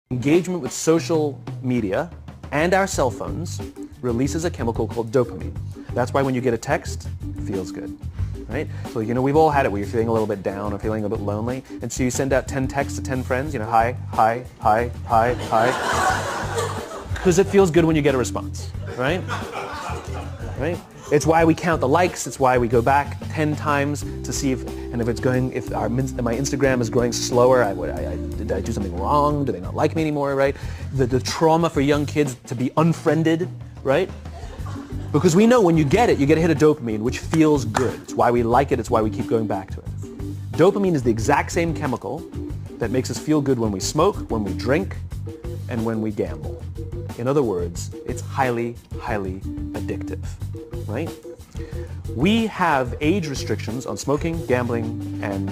Engagement with social media and our cell phones releases a chemical called dopamine. That's why when you get a text, it feels good, right? So, we've all had it where you're feeling a little bit down or feeling a bit lonely, and so you send out 10 texts to 10 friends, hi, hi, hi, hi, hi, because it feels good when you get a response, right? Right? It's why we count the likes. It's why we go back 10 times to see if my Instagram is growing slower. Did I do something wrong? Do they not like me anymore, right? The trauma for young kids to be unfriended, right? Because we know when you get a hit of dopamine, which feels good. It's why we like it. It's why we keep going back to it. Dopamine is the exact same chemical that makes us feel good when we smoke, when we drink, and when we gamble. In other words, it's highly, highly addictive, right? We have age restrictions on smoking, gambling, and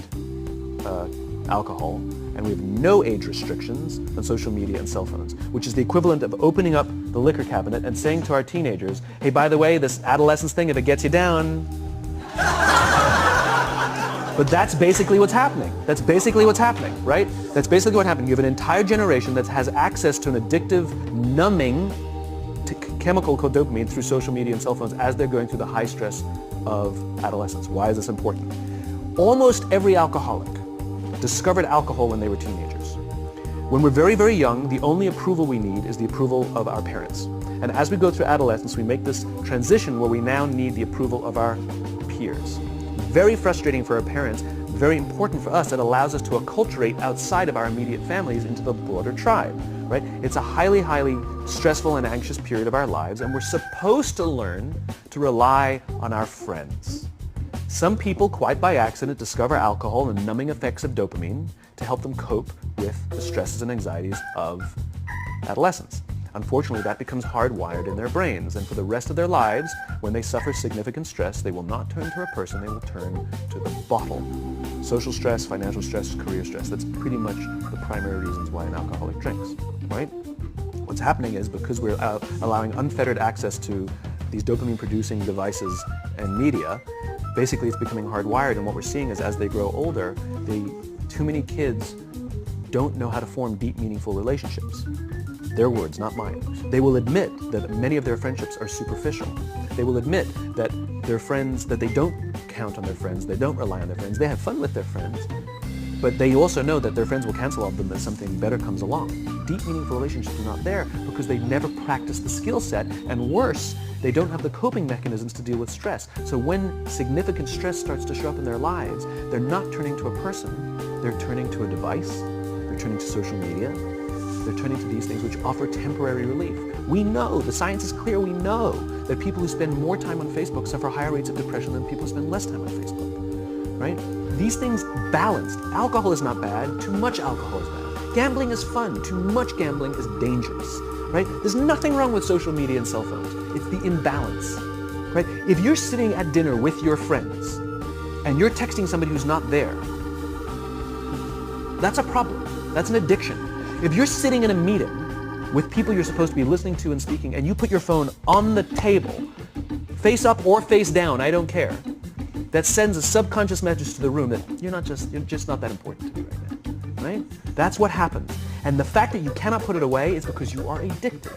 alcohol, and we have no age restrictions on social media and cell phones, which is the equivalent of opening up the liquor cabinet and saying to our teenagers, hey, by the way, this adolescence thing, if it gets you down. But that's basically what's happening. That's basically what's happening, right? That's basically what happened. You have an entire generation that has access to an addictive, numbing chemical called dopamine through social media and cell phones as they're going through the high stress of adolescence. Why is this important? Almost every alcoholic discovered alcohol when they were teenagers. When we're very, very young, the only approval we need is the approval of our parents. And as we go through adolescence, we make this transition where we now need the approval of our peers. Very frustrating for our parents, very important for us. It allows us to acculturate outside of our immediate families into the broader tribe, right? It's a highly, highly stressful and anxious period of our lives, and we're supposed to learn to rely on our friends. Some people, quite by accident, discover alcohol and numbing effects of dopamine to help them cope with the stresses and anxieties of adolescence. Unfortunately, that becomes hardwired in their brains, and for the rest of their lives, when they suffer significant stress, they will not turn to a person, they will turn to the bottle. Social stress, financial stress, career stress, that's pretty much the primary reasons why an alcoholic drinks, right? What's happening is because we're allowing unfettered access to these dopamine-producing devices and media, basically it's becoming hardwired, and what we're seeing is as they grow older, too many kids don't know how to form deep, meaningful relationships. Their words, not mine. They will admit that many of their friendships are superficial. They will admit that their friends, that they don't count on their friends, they don't rely on their friends, they have fun with their friends, but they also know that their friends will cancel on them as something better comes along. Deep, meaningful relationships are not there because they never practice the skill set, and worse, they don't have the coping mechanisms to deal with stress. So when significant stress starts to show up in their lives, they're not turning to a person, they're turning to a device, they're turning to social media, they're turning to these things which offer temporary relief. We know, the science is clear, we know that people who spend more time on Facebook suffer higher rates of depression than people who spend less time on Facebook, right? These things balanced. Alcohol is not bad, too much alcohol is bad. Gambling is fun, too much gambling is dangerous, right? There's nothing wrong with social media and cell phones. It's the imbalance, right? If you're sitting at dinner with your friends and you're texting somebody who's not there, that's a problem. That's an addiction. If you're sitting in a meeting with people you're supposed to be listening to and speaking, and you put your phone on the table, face up or face down, I don't care, that sends a subconscious message to the room that you're just not that important to me right now, right? That's what happens. And the fact that you cannot put it away is because you are addicted,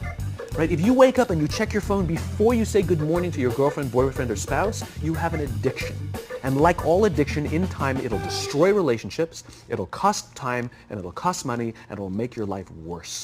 right? If you wake up and you check your phone before you say good morning to your girlfriend, boyfriend, or spouse, you have an addiction. And like all addiction, in time, it'll destroy relationships, it'll cost time, and it'll cost money, and it'll make your life worse.